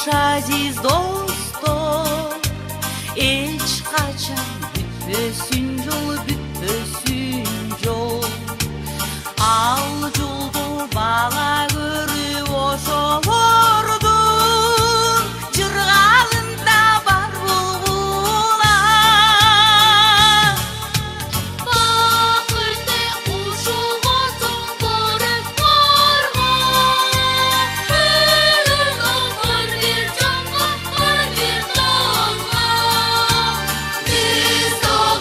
aziz dostlar, eç kaçan bütbösün yol, al yoldu bala görüp oşolordun, jırgalında bar bulgular. Bakırda uşuğasun barıp bargan, ölün ağır bir canға, ağır bir dağға. Biz dağı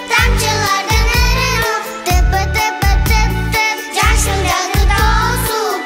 Tamçılardan eren ol, tıpı tıpı tıp tıp. Yaşın dağı tozup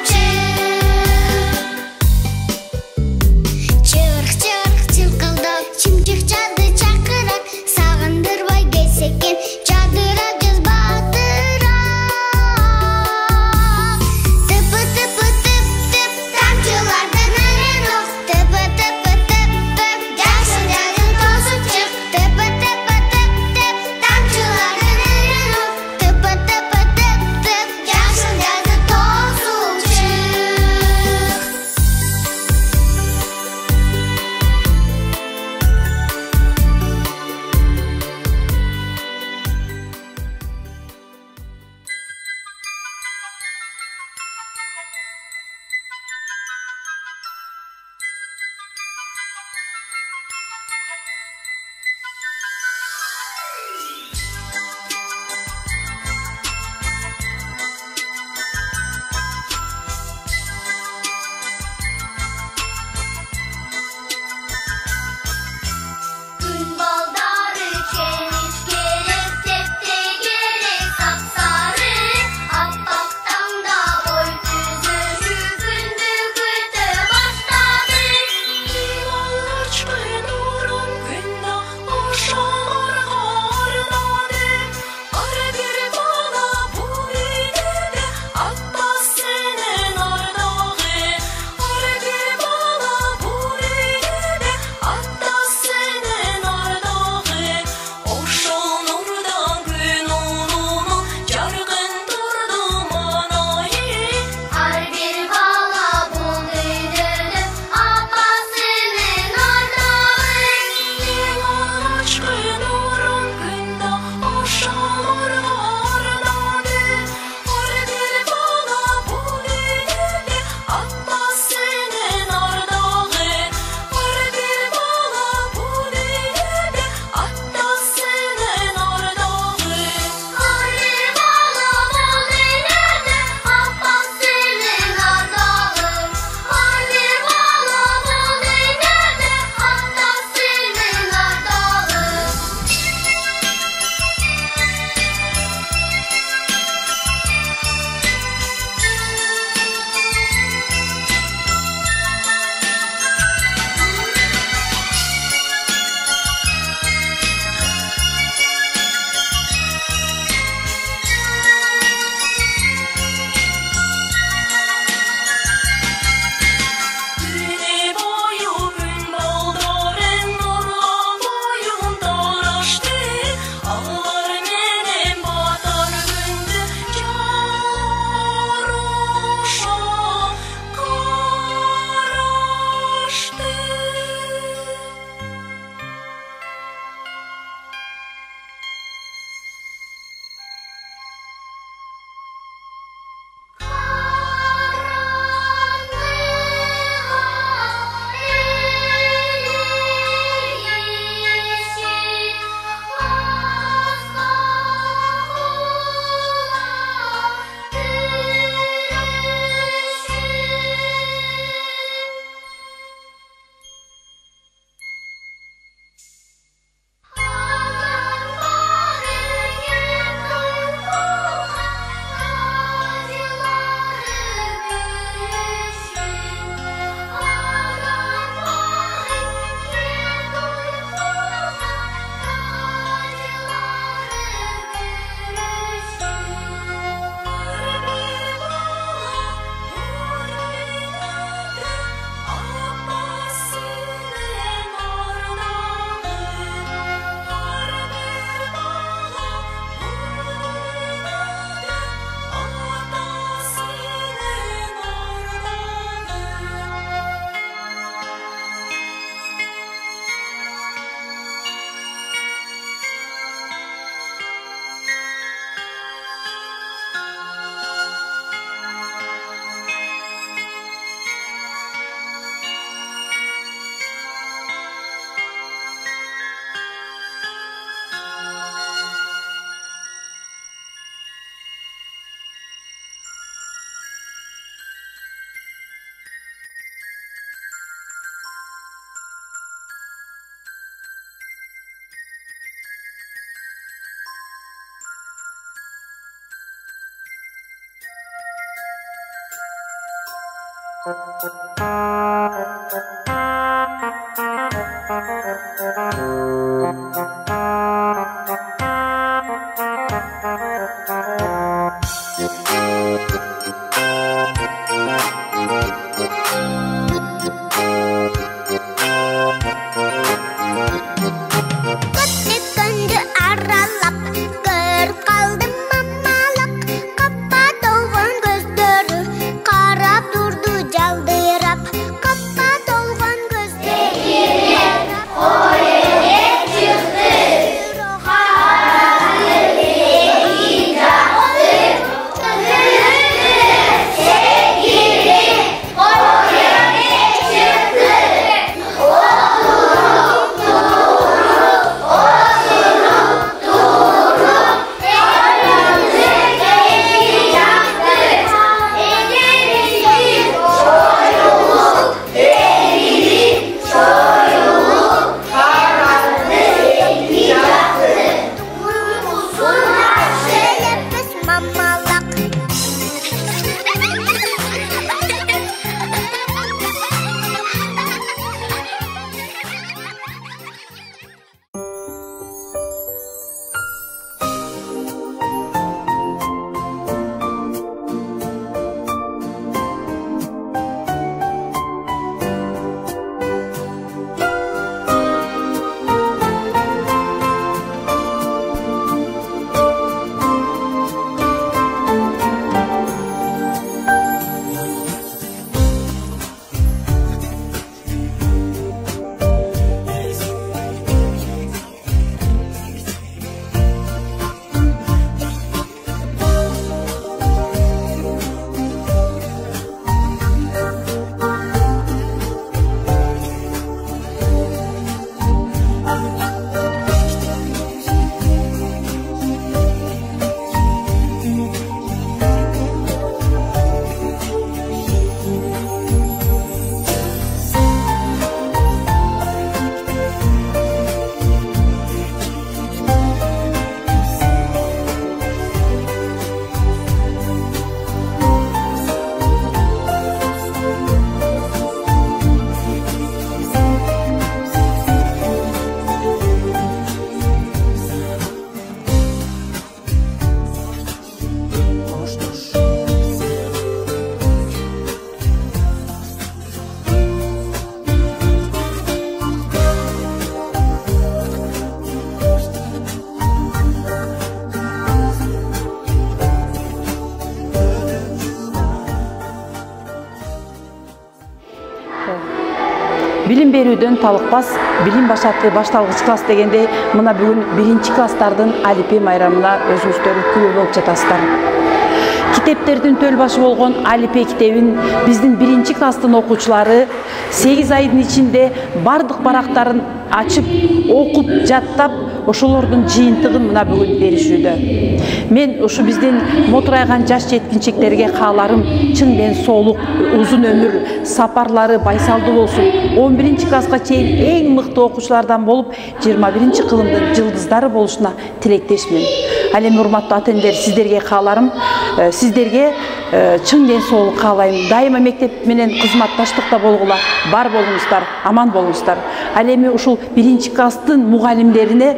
Билим берүүдөн талыкпас, билим башаты башталгыч класс дегенде, мына бүгүн 1-класстардын алипе майрамына өзүңүздөр күбө болуп жатасыздар. Китептердин төл башы болгон алипе китебин биздин 1-класстын окуучулары 8 айдын ичинде бардык барактарын ачып, окуп, жаттап, ошолордун жыйынтыгын мына бүгүн беришүүдө. Мен ушу биздин мотурайган жаш жеткинчектерге кааларым чын ден соолук, узун өмүр, сапарлары байсалдуу болсун. 11-класска чейин эң мыкты окуучулардан болуп, 21 кылымдын жылдыздары болушуна тилектешмин. Ал эми урматтуу ата-энелер, сиздерге кааларым, сиздерге чын ден соолук каалайм. Дайыма мектеп менен кызматташтыкта болгула, бар болуңуздар, аман болуңуздар. Ал эми ушул 1-класстын мугалимдерине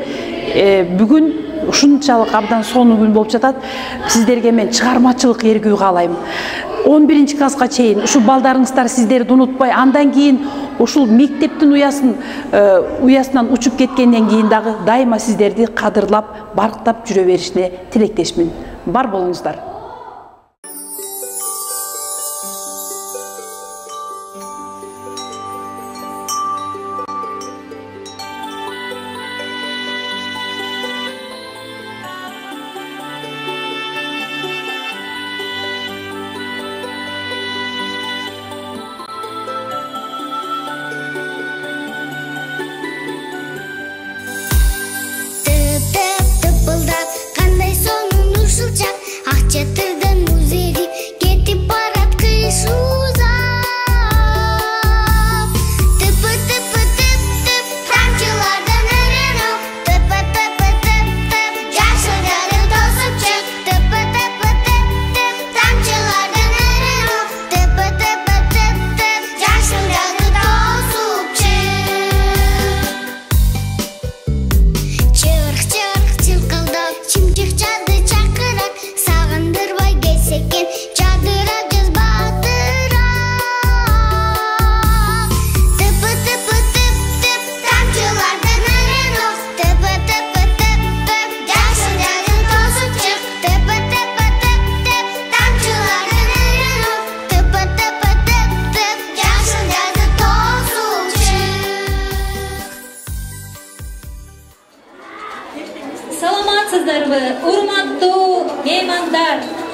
бүгүн ушунчалык абдан сонун күн болуп жатат. Сиздерге мен чыгармачылык эргүү каалайм. 11-класска чейин ушул балдарыңыздар сиздерди унутпай, андан кийин ушул мектептин уясынан учуп кеткенден кийин дагы дайыма сиздерди кадырлап, барктап жүрө беришине тилектешмин. Бар болуңуздар. Кандай сонун ушул чак, ак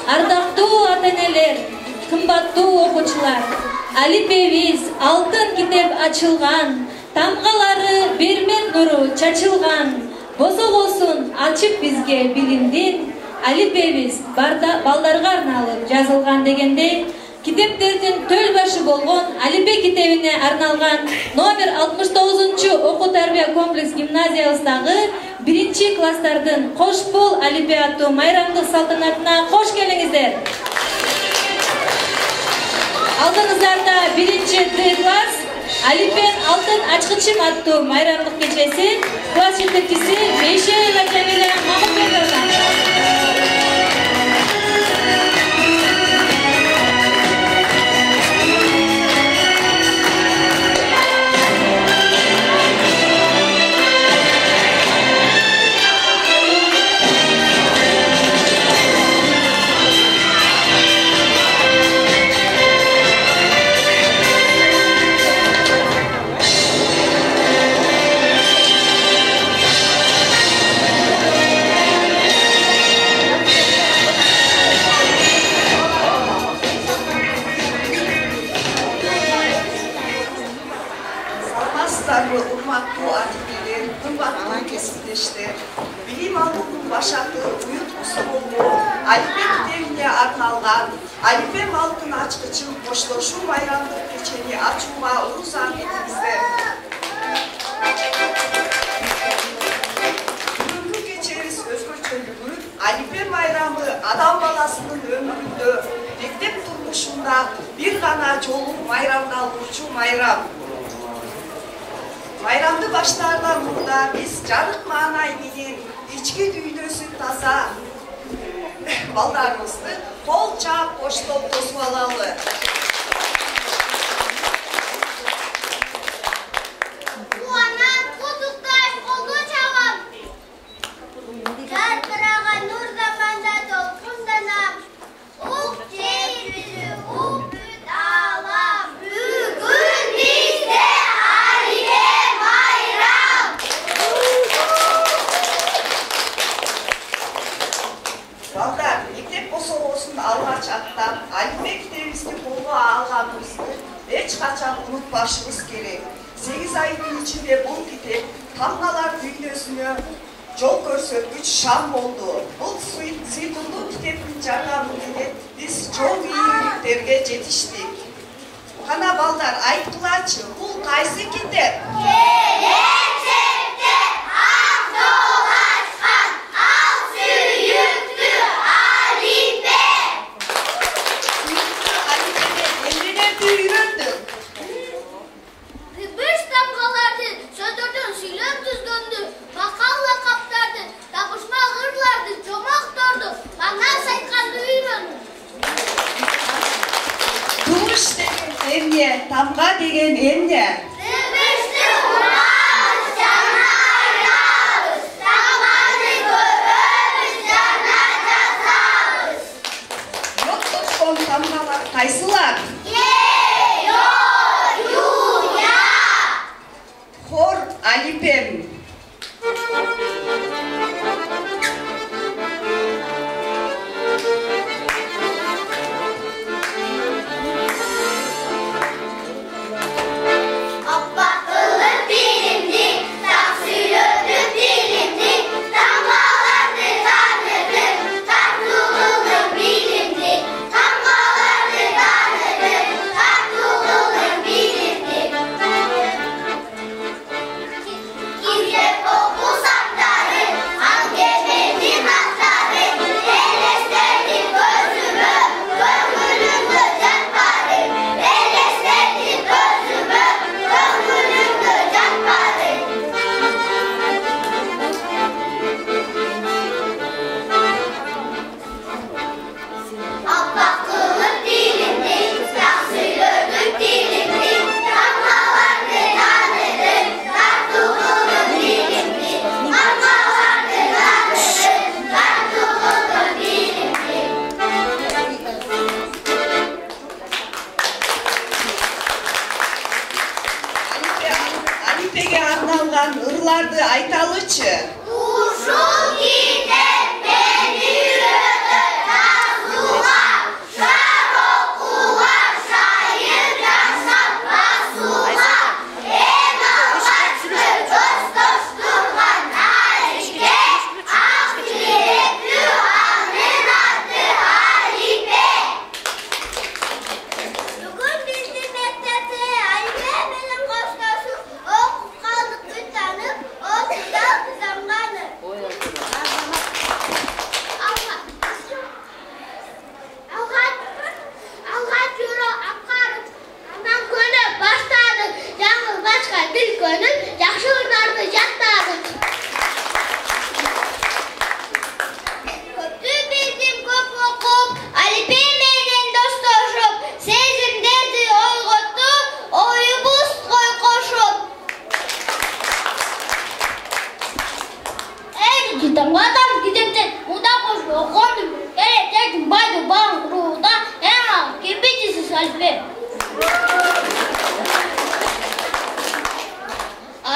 ардактуу ата-энелер, кымбаттуу окуучулар, алипебиз алтын китеп ачылган, тамгалары бермек нуру чачылган, босогосун ачып бизге билимдин, алипебиз балдарга арналып жазылган дегендей, китептердин төл башы болгон алипе китебине арналган номер 69 окуу-тарбия комплекс гимназиябыздагы 1-класстардын кош бол алипе аттуу майрамдык салтанатына кош келиңиздер. Алдыңыздарда 1-класс алипен алтын ачкычым аттуу майрамдык кечеси класс жетекчиси Мейшеева Жамиля Мамытбековна. Urmattуу atipiler, kımbattуу kesipleşler, bilim alımının başatı uyutkusu bolуу, Alipe kitebine arnalgan, Alipe Malkın Açkıçın koşloşu bayramdık keçeni açууга uruzan etimizler. Бүгүнкү кечебиз өзгөчөлүгү Alipe bayramı адам баласынын өмүрүндө, мектеп турмушунда бир гана жолу майрамдалуучу майрам. Bayramды başlardan burada biz жарык маанай менен ички дүйнөсү таза балдарыбызды кол чаап коштоп тосуп алалы. Куанам, кудукташ, колдо чабам. Жаркыраган нур заманда толкунданам. Ук жейбизи, ук бүт алам. Бүгүн бизде Алипе майрам. Балдар, мектеп босогосун алгач аттап, Алипе китебибизди колго алганыбызды эч качан унутпашыбыз керек. 8 айдын ичинде бул китеп тамгалар дүйнөсүнө жол көрсөткүч шам болду. Бул сыйдындуу китептин жардамы менен биз чоң ийгиликтерге жетиштик. Кана балдар, айткылачы, бул кайсы китеп? Келечекте ак жол ачкан ал сүйүктүү Алипе. Эмнелерди үйрөндүк? Бүш тамгаларды сөздөрдөн сүйлөп түзгөндү, макал лакаптарды, табышма ырларды, жомокторду, маңнан сайтканды үйрөндү. Тумуш деген эмне, тамга деген эмне? Тыбышты урабыз, жана айрабыз, тамганы көрөбүз, жана жазабыз. Йоттошкон тамгалар кайсылар? Юя. Хор Алипем. Appak ılık bilimdi, tak süylödük dilimdi, tamgalardı tanıdık, tatlılık bilimdi, tamgalardı tanıdık, tatlılık bilimdi. Gizlep okusakları, angemendi hatları, eleslerdi gözümü, gönlümü canları, eleslerdi gözümü, gönlümü canları. Appak ılık dilimdi, tak süylödük dilimdi, tamgalardı tanıdık, tatlılık bilimdi, tamgalardı tanıdık, tatlılık bilimdi. Alipe'ge arnalgan ırlardı aytalычы. Ушул китеп мени үйрөтөт азуу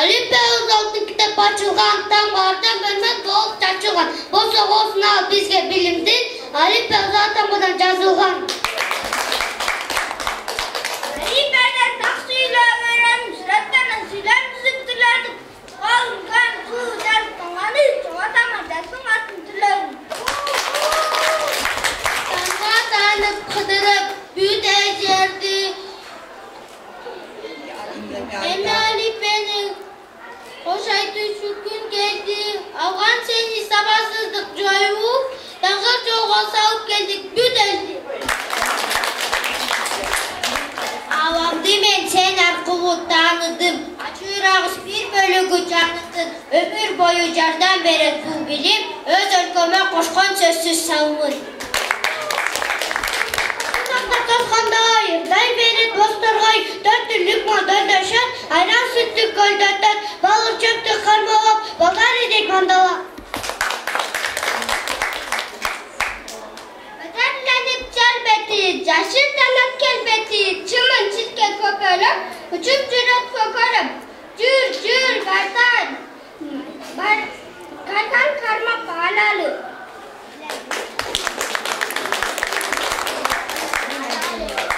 Олимпиада алтын кітап açılған, таңғардан бөлмек болып чачылған. Болса болсын ал бізге білімді, Олимпиада атамадан жазылған. Олимпиадан тақ сөйлемерін, сүреттенін сөйлем түзіктілердің. Қалынған сұлу жарықтың аны, жоғатама жасың атын түлерін. Таңға танып қыдырып, büyüde жерді. Әмі Олимпияның қош айтушы күн келді. Ауған сені сабасыздық жойу, таңғы жолға салып келдік büyüдезді. Авамды мен сен арқылы таныдым. Ачырағыз бір бөлігі жанытын. Өмір бойы жардан берет бұл білім, өз өлкөме қошқан сөзсіз салмын. Қандай, дай берет бостырғай, төрттілік мадардашат, айран сүтті көлдаттат, балық чөпті қармалап, балдар едек мандалап. Өтәрленіп жәрбеті, жашыр танат келбеті, чымын читке көпөліп, ұчып жүрет көкөріп, жүр, картан қармап алалы.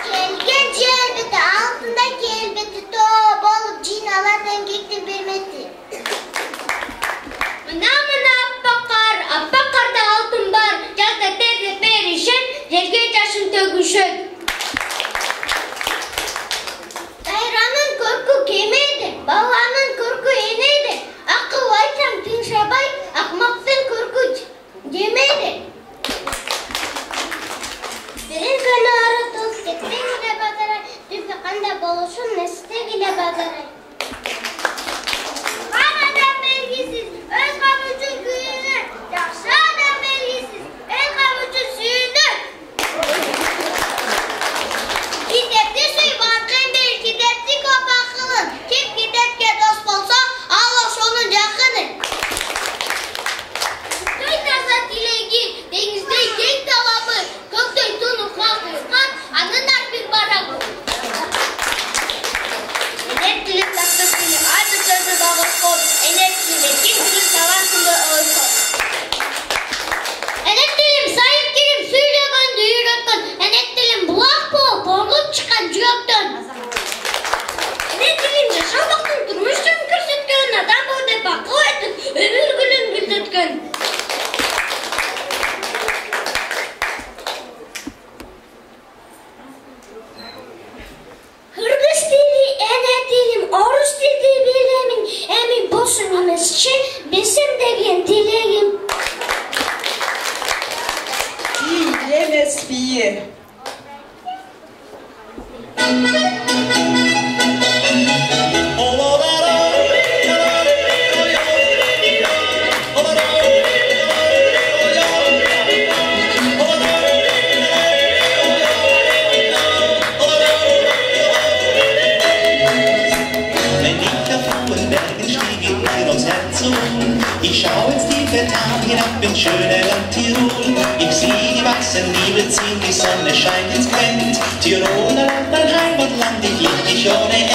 Келген желбеті, алтында келбеті, тоğa болып жиналардан кекті берметті. Мына аппақ қарда алтын бар, жазда терді перішен, жерге жашын төгішен. Дайранын көркі кемейді, баланын көркі енейді, ақыл айтсам тыңшабай, ақмақтың көркі жемейді. Бірін күні ары тұлып кетпеңде базарай, дүпі қанда болушын нәстегіле базарай. Қан адам белгісіз, өз қамычы күйіні, жақшы адам белгісіз, өз қамычы сүйіні. Кетепті сүйбан қембел, кетепті көп ақылын, кеп кетепке дос болса, алла соның жақыны. Көй таза тілегі, деңіздей кек талабы, көктей тұны қалқылған, анын арпин барабы. Енет тілі тақты тілі, айды сөзі бағыр қол, енет тілі, кем тілі таласынды ойқол. Енет тілім, сайып келім, сөйлегенді үйреттін, енет тілім, бұлақ болып, борғып шыққан жүректен. Енет тілім, жашалдықтың тұрмышын көрсеткен, адам болды бақыл етіп, өмір гүлін гүлдеткен. Kırgız dili, ene dilim, orus dili bilemin, emin boşun emesçi, bilsem degen dileğim. Bilemez biye. Ich schau ins tiefe Tal hinab ins schöne Land Tirol. Ich sieh die Wasser Liebe ziehen, die Sonne scheint ins Glänz. Tiroler Land, mein Heimatland, ich lieb dich ohne End.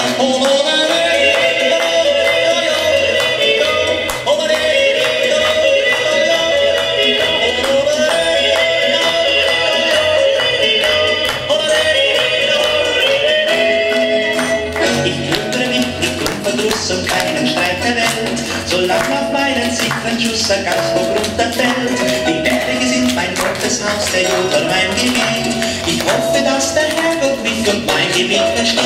Und keinen Streit der Welt, solange auf meinen sicheren Schuss ein ganz hoch runterfällt. Die Berge sind mein Gotteshaus, der Jodel mein Gebiet. Ich hoffe, dass der Herrgott mich und mein Gebiet versteht.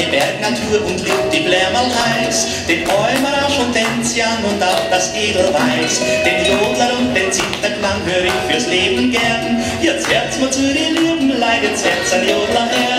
Bergnatur und lieb die Blärmerl heiß, den Eumerausch und Enzian und auch das Edelweiß, den Jodler und den Zitterklang hör ich fürs Leben gern. Jetzt hört's mir zu den Lieben, jetzt hört's ein Jodler her.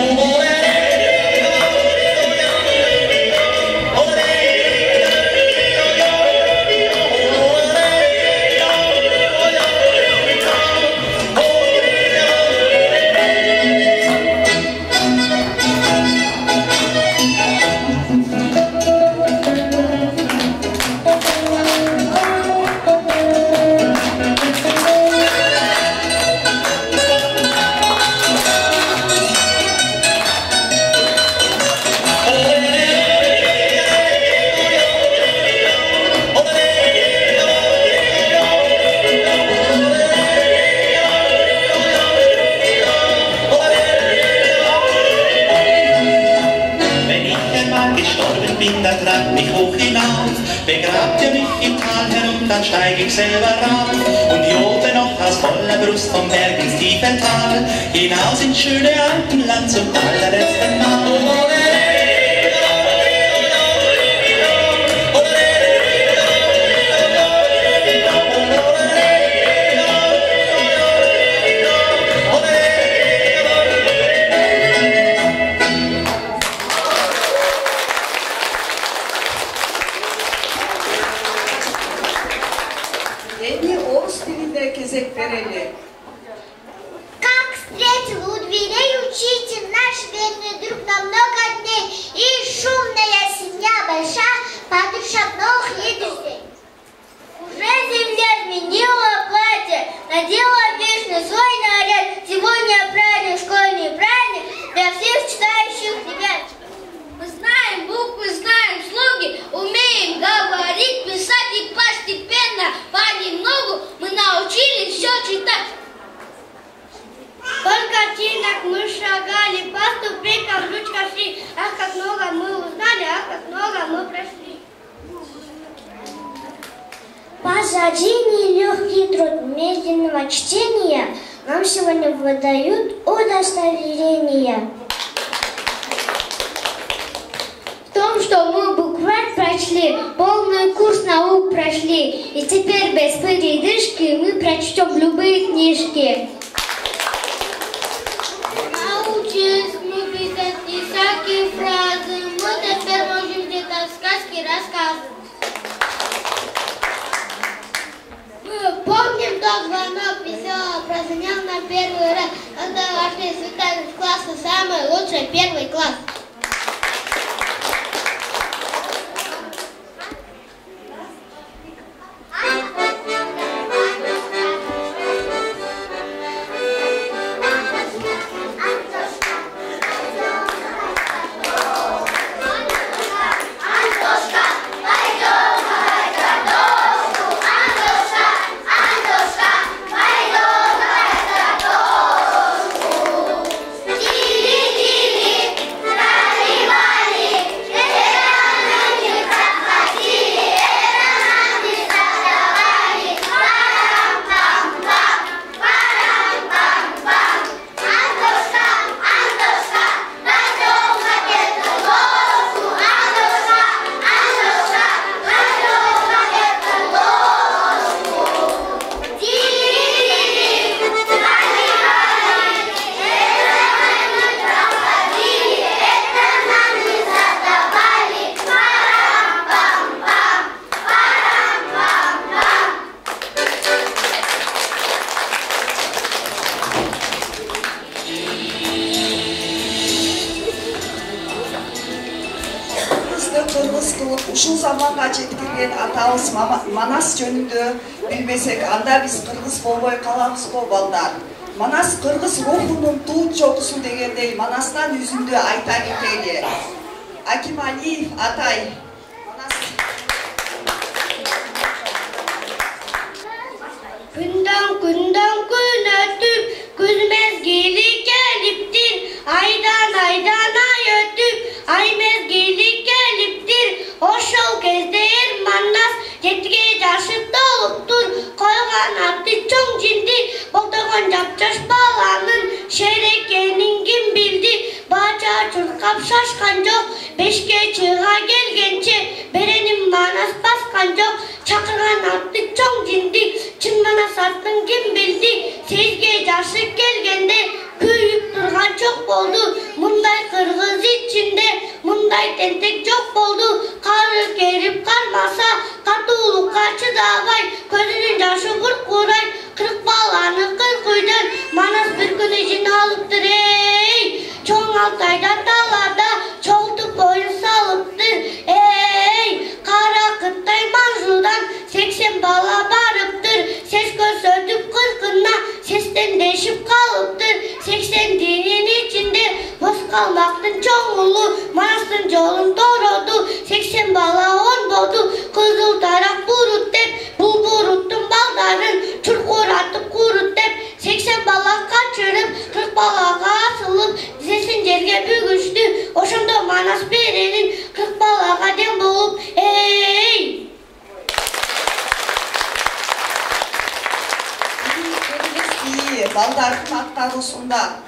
bin, da treibt mich hoch hinauf. Begrabt ihr mich im Tal herum, dann steig ich selber rauf und jote noch aus voller Brust vom Berg ins tiefe Tal, hinaus ins schöne Alpenland zum allerletzten Mal. Как встретил у дверей учитель наш верный друг на много дней, и шумная семья большая, подруша много едешь. Уже земля изменила платье, надела вечный свой наряд. Сегодня праздник, школьный праздник для всех читающих ребят. Мы знаем буквы, знаем слоги, умеем говорить, писать и постепенно, понемногу мы научились все читать. По картинок мы шагали, по ступенькам ручка шли. Ах, как много мы узнали, ах, как много мы прошли. Позади нелегкий труд медленного чтения нам сегодня выдают удостоверение. В том, что мы букварь прочли, полный курс наук прошли, и теперь без передышки мы прочтем любые книжки. Научились мы писать всякие фразы, мы теперь можем где-то сказки рассказывать. Мы помним тот звонок веселый, прозвенел на первый раз, когда вошли с Виталием в класс, самый лучший первый класс. Ушул заманга жеткирген атабыз Манас жөнүндө билбесек, анда биз кыргыз болбой калабызго балдар. Манас кыргыз рухунун туу чокусу дегендей Манастан үзүндө айта кетели. Акималиев атай. Күндөн күн өтүп, күз мезгили келиптир, айдан ай өтүп, ай мезгили келиптир, ошол кезде Манас жетиге жашы толуптур, койгон аты чоң жинди, болтогон жапжаш баланын шерекенин ким билди, бача чуркап шашкан жок, бешке чыга келгенче, беренин Манас баскан жок, чакырган аты чоң жинди, чын Манас атын ким билди, сезге жашы келгенде, күйүп турган жок болду, мындай кыргыз ичинде, мындай тентек жок болду, кары керип кармаса, катуулукка чыдабай, көзүнүн жашы буркурай, 40 баланы кыркүйдөн Манас бир күнү жиналыптыр, эй, чоң Алтайда талада, чолтуп боюн салыптыр, эй, кара кыттай Манжудан 80 бала барыптыр, сес көрсөтүп 40-ына сестендешип калыптыр, 80 динин ичинде бос калмактын чоң улу, Манастын жолун тороду, 80 бала онбоду, кызыл тарак бурут деп, бул буруттун балдарын чуркуратып курут деп, 80 бала качырып, 40 балага асылып, тизесин жерге бүгүштү, ошондо Манас беренин 40 балага атаруусунда.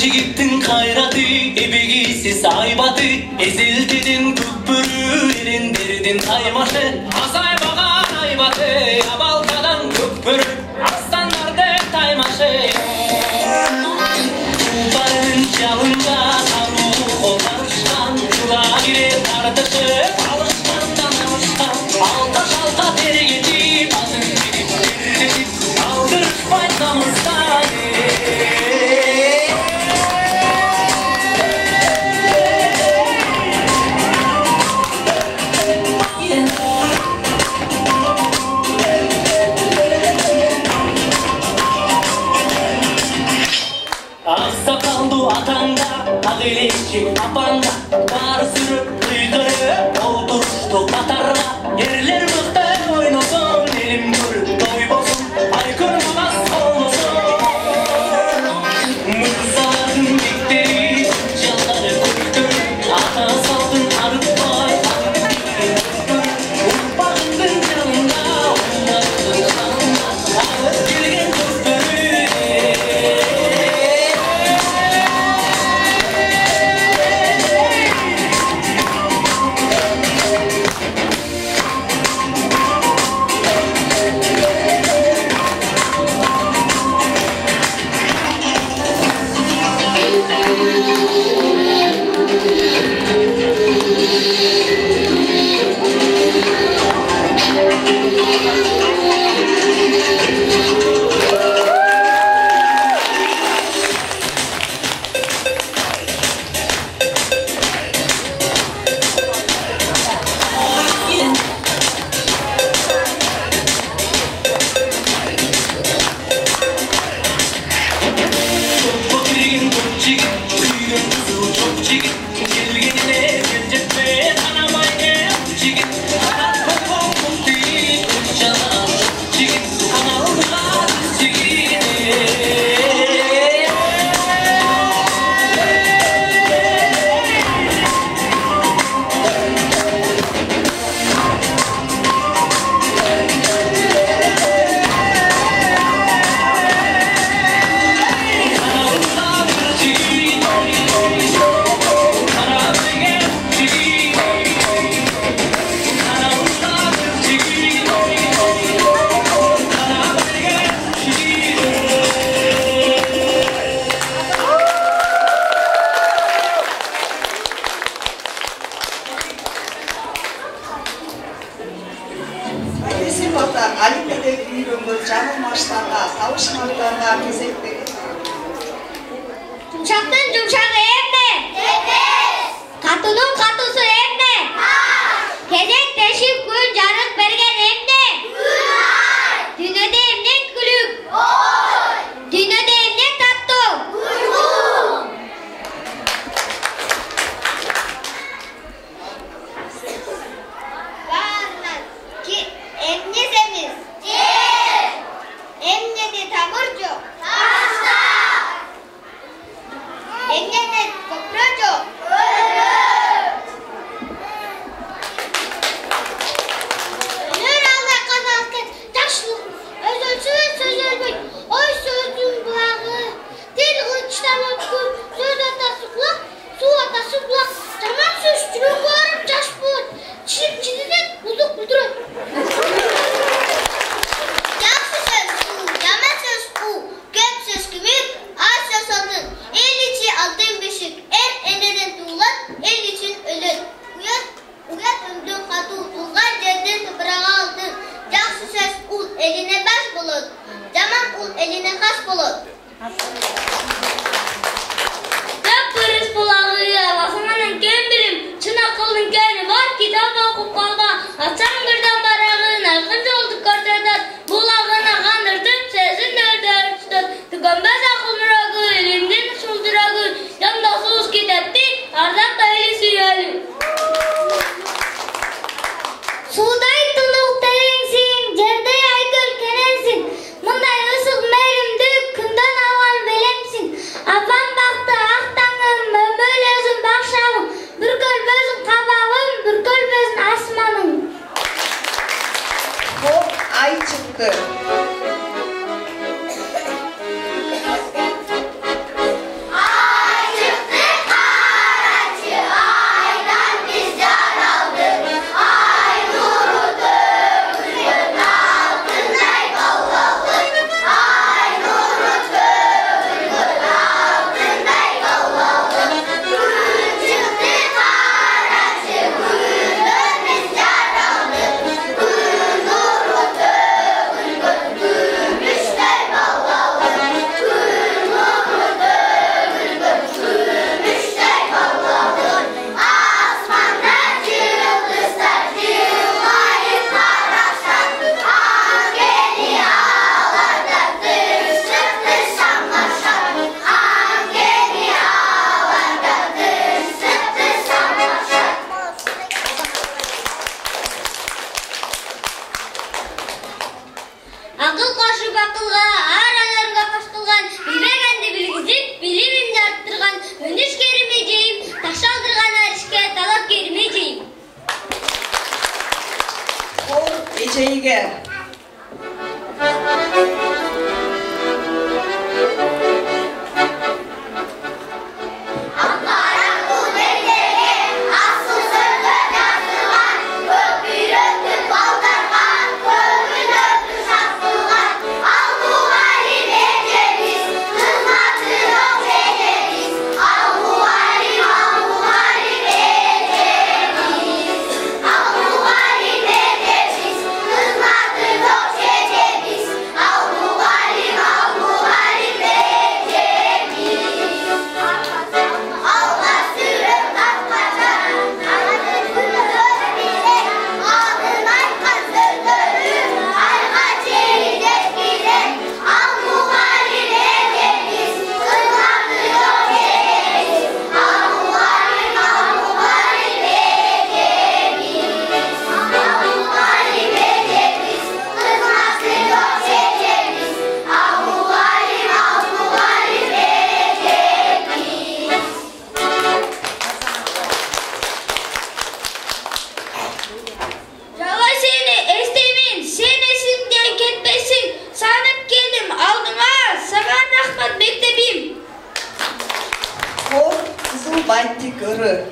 Жигиттин кайраты, эбегисиз айбаты, эзилтидин күппүрү, элиндердин таймашы, азайбаган айбаты, абалтадан күппүрү, астанарды таймашы. Барынын жалында таруу колдарышкан, жула кире тартышып, алышкандан алышкан, алта шалта тергетип, атын берип, алдырышпай намыстан. Атаңда, ағилекшік апаңда, бар сүріп, қиқырып, отырышты қатарға. Ерлер мықты ойнасын, елім көріп, той болсын, ай көрмағас болмасын. Мұрсалардың бектері, жалдары көріктіріп, ата салдың арытпай, ұрпағыңдың жанында, ұллардың жанында, алып келген көпірі. Алипедеги үйрөнгөн жаңылмаштарга, табышмактарга кезек берет. Жумшактын жумшагы эмне? Катунун катуусу эмне? Кезек тешип күн жарык берген эмне? Дүйнөдө эмне күлүк? Дүйнөдө эмне таттуу? Баарынан эмне сemiz? Эмнеде тамыр жок? Эмнеде көпүрө жок? Өнөр алда казалган жакшылык өзөлчү сөз өлбөйт. Ой сөздүн булагы, тил кылычтан өткөн сөз атасы кулак, суу атасы булак. Жаман сөз жүрөгкө барып жаш болот. Чирчиден узук бүтүрөт. Жакшы сөз суу, жаман сөз куу, көп сөз күмүк, аз сөз отун. Эл ичи алтын бешик, эр энеден Байтик ыры.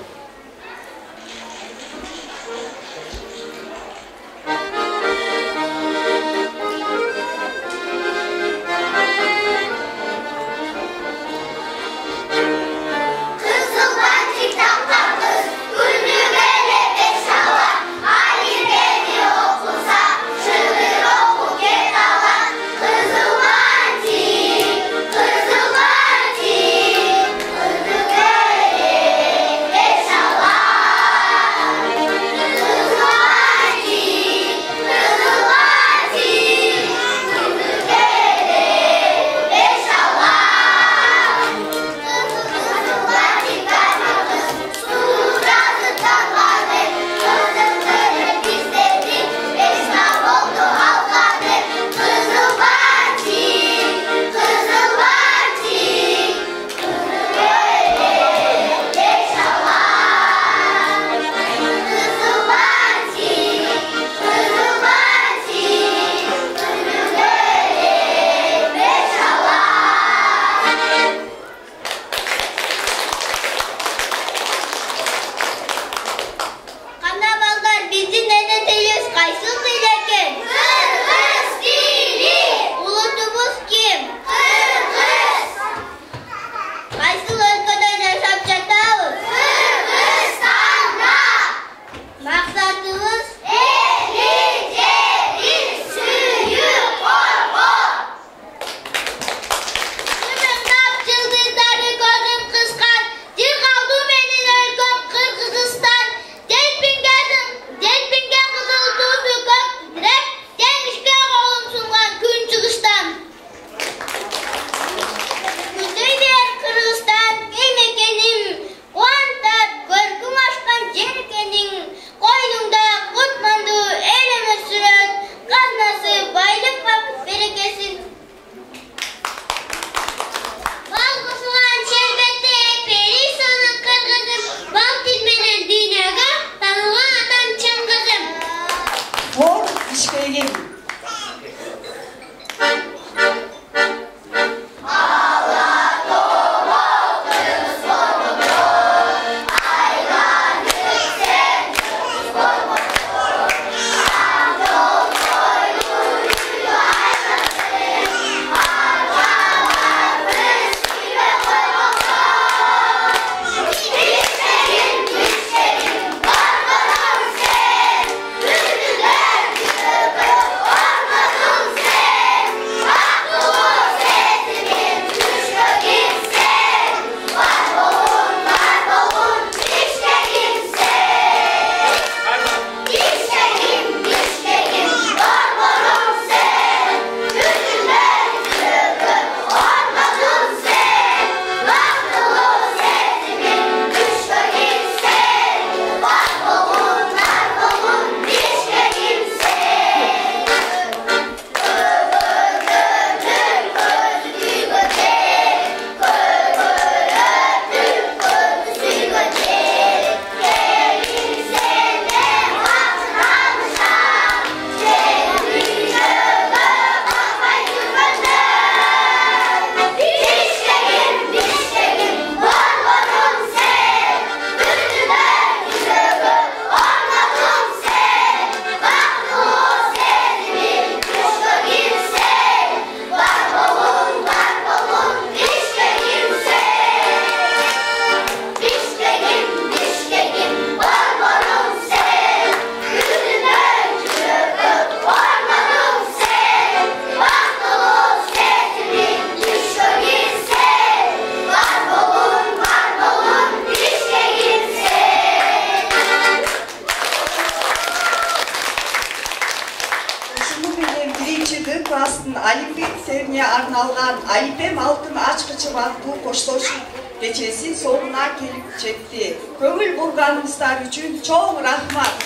класстын Алипе серине арналган Алипем алтын ачкычы аттуу коштошуу кечеси соңуна келип жетти. Көңүл бурганыңыздар үчүн чоң рахмат.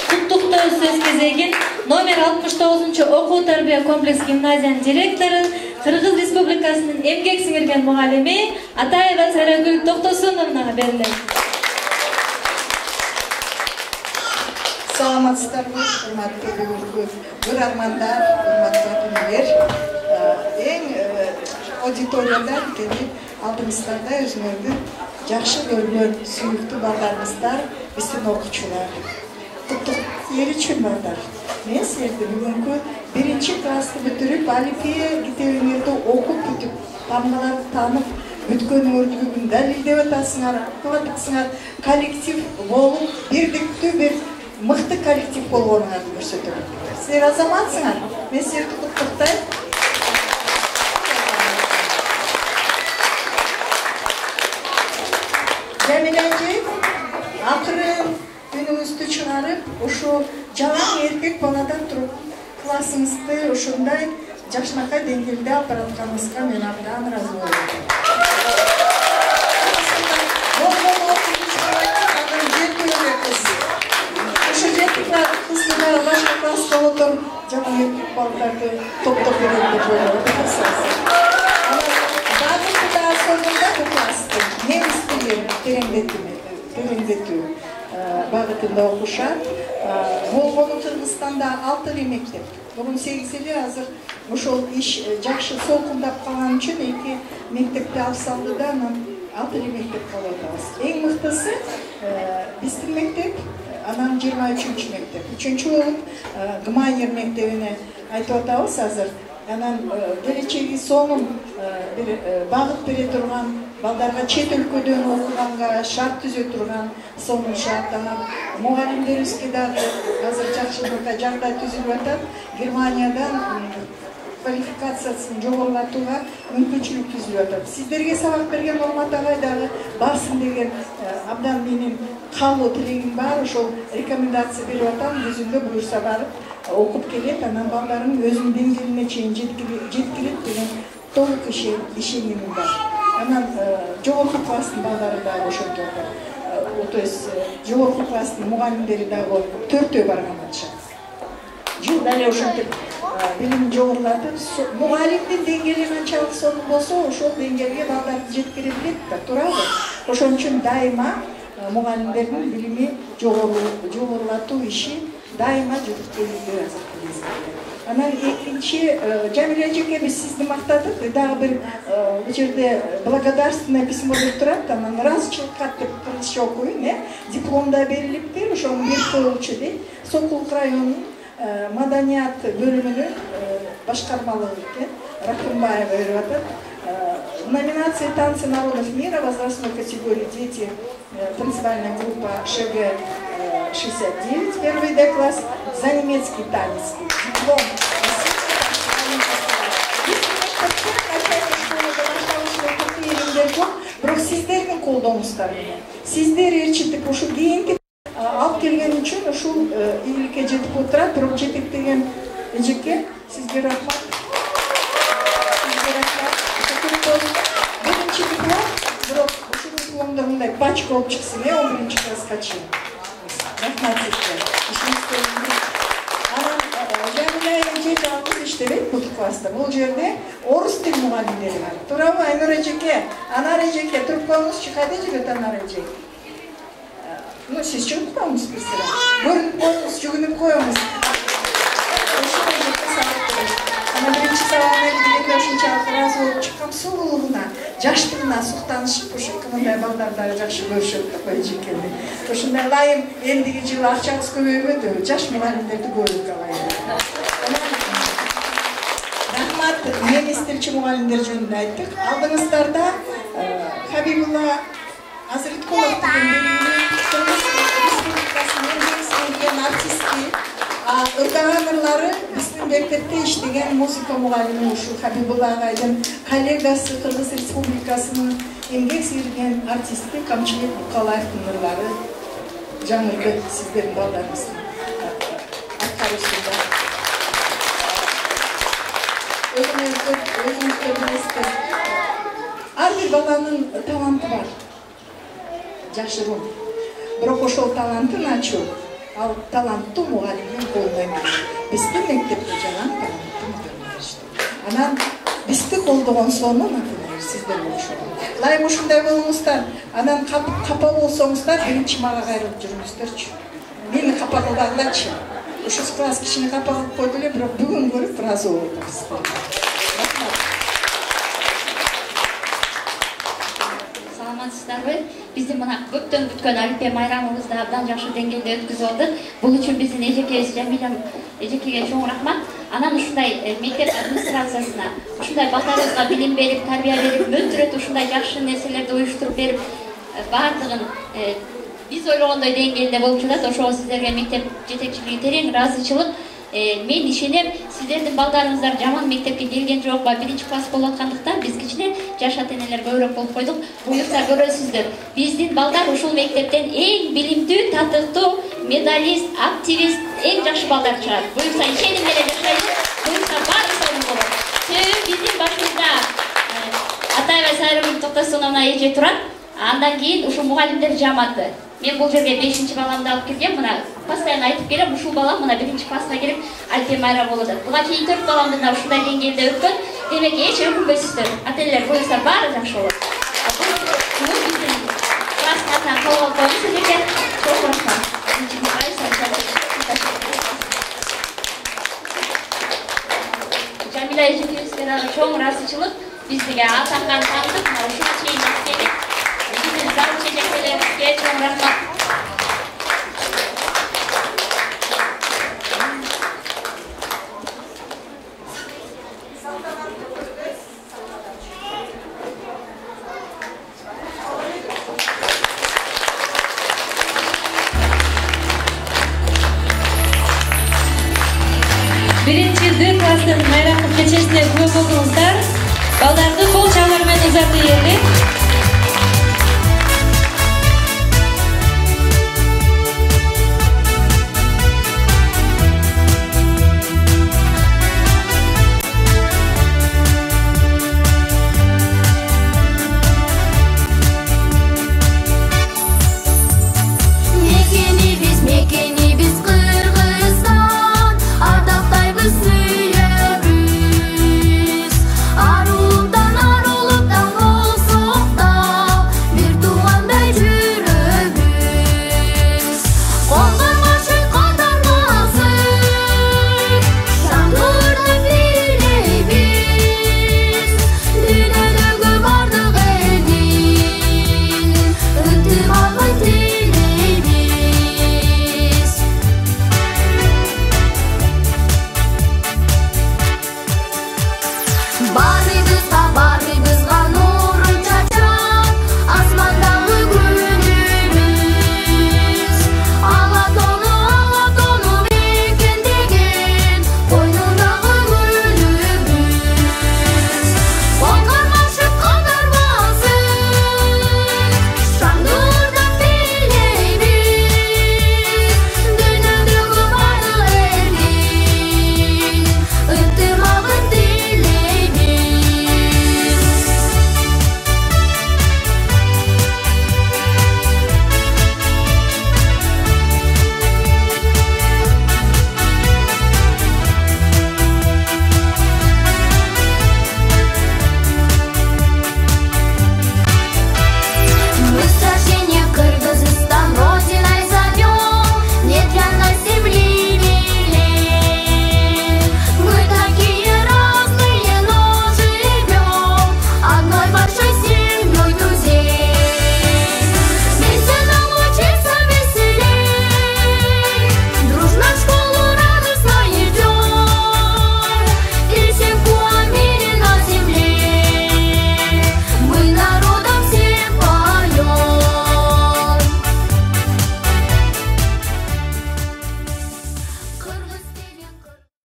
Куттуктоо сөз кезегин номер 69 окуу тарбия комплекс гимназиянын директору, Кыргыз Республикасынын эмгек сиңирген мугалими Атаева Сарагүл Токтосуновнага берилет. Саламатсыздарбы, урматтуу көрөрмандар, урматтуу сиздер эң аудиториядан келип алдыңыздарда өзүңөрдү жакшы көргөн сүйүктүү балдарыңыздар биздин окуучулар. Эр үчүн балдар. Мен сиздерди бүгүнкү 1-классты бүтүрүп, алифбие китебиңерди окуп бүтүп, тамгаларды таанып бүткөнүңөрдү бүгүн далилдеп атасыңар, коллектив болуп, бирдиктүү бир мыкты коллектив болгонуңарды көрсөтөм. Сиздер азаматсыңар. Мен сиздерди куттуктайм. Jamila эже акырын үнүңүздү чыгарып, ошо жалаң эркек баладан туруп классыңызды ошондой жакшынакай деңгээлде алып баратканыңызга мен абдан ыраазы болдум. Ошо 7-класста башка класста отуруп, жалаң эркек балдарды топтоп берет деп ойлоп атасыз. Багытта сонунда бул класстын немис тилин тереңдетүү багытында окушат. Болгону Кыргызстанда 6 мектеп. Бүгүн 8 азыр ошол иш жакшы солкундап калган үчүн 2 мектепти алып салды да, анан 6 мектеп болуп атабыз. Эң мыктысы биздин мектеп, анан 23 мектеп. 3-чү болуп Гмайер мектебине айтып атабыз азыр. Анан келечеги сонун бир багыт бере турган, балдарга чет өлкөдөн окуганга шарт түзө турган сонун шарт. Анан мугалимдерибизге дагы азыр жакшылыкка жагдай түзүлүп атат. Германиядан квалификациясын жогорулатууга мүмкүнчүлүк түзүлүп атат. Сиздерге сабак берген Нурмат агай дагы барсын деген абдан менин каалоо тилегим бар. Ошол рекомендация берип атам, өзүндө буюрса барып окуп келет, анан балдарым өзүнүн деңгээлине чейин жеткирет деген толук ишенимим бар. Анан жогорку класстын балдары дагы ошондой. То есть жогорку класстын мугалимдери дагы 4 барган атышат. Жылдары ошентип билим жогорулатып, мугалимдин деңгээли канчалык сонун болсо, ошол деңгээлге балдарды жеткире билет да, туурабы? Ошон үчүн дайыма мугалимдердин билими жогорулатуу иши дайыма жүрүп келүүдө азыр. Анан экинчи, Жамиля эжеке, биз сизди мактадык, дагы бир бул жерде благодарственное письмо деп турат, анан ыраазычылык кат деп кыргызча окуйм, дипломда берилиптир, ошонун бир коюлчу дейт. Сокулук районунун маданият бөлүмүнүн башкармалыгы экен, Рахимбаева берип атат. Номинация «Танцы народов мира» возрастной категории «Дети», танцевальная группа ШГ-69, первый D-класс, за немецкий танец. Диплом. Бирок сиздердин колдооңуздар менен, сиздер ээрчитип ушу кийинки алып келген үчүн ушул ийгиликке жетип отурат. Бирок жетектеген эжеке, сизге рахмат. Биринчи диплом, бирок ушул дипломдор мындай пачка болуп чыксын, 11-класска чейин. Рахмат сизге. Анан Жамиля эже жалгыз иштебейт бул класста. Бул жерде орус тил мугалимдери бар. Туурабы, Айнур эжеке? Анар эжеке, трубкаңызчы кайда жүрөт Анар эже? Ну, сиз чыгып коюңуз бизге. Көрүнүп коюңуз, жүгүнүп коюңуз. Биринчи сабагына келгенде ушунчалык ыраазы болуп чыккан сулуулугуна, жаштыгына суктанышып, ошо мындай балдарды жакшы көрүшөт да эжекени. Ошондой ылайым эндиги жылы акчабыз көбөйбөдү, жаш мугалимдерди көбүрөөк алайын. Рахмат, немис тилчи мугалимдер жөнүндө айттык. Алдыңыздарда Хабибулла Азырыткулов деген Кыргыз Республикасынын эң сіңірген артистки, ырдаган ырлары биздин мектепте иштеген музыка мугалими ушу Хабибулла агайдын коллегасы, Кыргыз Республикасынын эмгек сіңірген артисти Камчылык Букалаевдин ырлары жаңырды сиздердин балдарыңыздын аткаруусунда. Өзүңүздөр билесиздер, ар бир баланын таланты бар, жашыруун. Бирок ошол талантын ачуу ал таланттуу мугалимдин колунда эмес. Биздин мектепте жалаң таланттуу мугалимдер иштейт. Анан бизди колдогон сонун ата-эне сиздер болушат. Ылайым ушундай болуңуздар. Анан капа болсоңуздар, биринчи мага кайрылып жүрүңүздөрчү. Мени капа кылбагылачы. ушул класс кичине капа кылып койду эле, бирок бүгүн көрүп ыраазы болуп атабыз. Саламатсыздарбы? Биздин мына көптөн күткөн Алипе майрамыбызды абдан жакшы деңгээлде өткүзүп алдык. Бул үчүн биздин эжекебиз Жамилем эжекеге чоң рахмат. Анан ушундай мектеп администрациясына ушундай балдарыбызга билим берип, тарбия берип, мөлтүрөт ушундай жакшы нерселерди уюштуруп берип, баардыгын биз ойлогондой деңгээлде болуп жатат. Ошого сиздерге мектеп жетекчилиги терең ыраазычылык. Мен ишенем, сиздердин балдарыңыздар жаман мектепке келген жок, биринчи класс болуп аткандыктан биз кичине жаш ата-энелер көбүрөөк болуп койдук. Буюрса көрөсүздөр. Биздин балдар ушул мектептен эң билимдүү, татыктуу, медалист, активист, эң жакшы балдар чыгат. Буюрса ишеним менен жашайлы. Буюрса баары сонун болот. Себеби биздин башыбызда Атайбай Сайрагүл Токтосуновна эже турат. Андан кийин ушул мугалимдер жамааты. Мен бул жерге 5-чи баламды алып келгем, мына постоянно айтып келем, ушул балам мына 1-чи класска келип Алипе майрам болот. Буга чейин 4 баламды да ушундай деңгээлде өткөн. Демек эч өкүнбөйсүздөр. Ата-энелер буюрса баары жакшы болот. Бул биздин класстын атынан кол коюңуз эжеке. Чоң рахмат. Жамиля эжекебизге дагы чоң ыраазычылык. Бизге атанган таандык, мына ушуга чейин алып келип Завуч эжекелерибизге чоң рахмат. Биринчи Д класстын майрамдык кечесине күбө болдуңуздар. Балдарды кол чабуулар менен узатып ийгилик.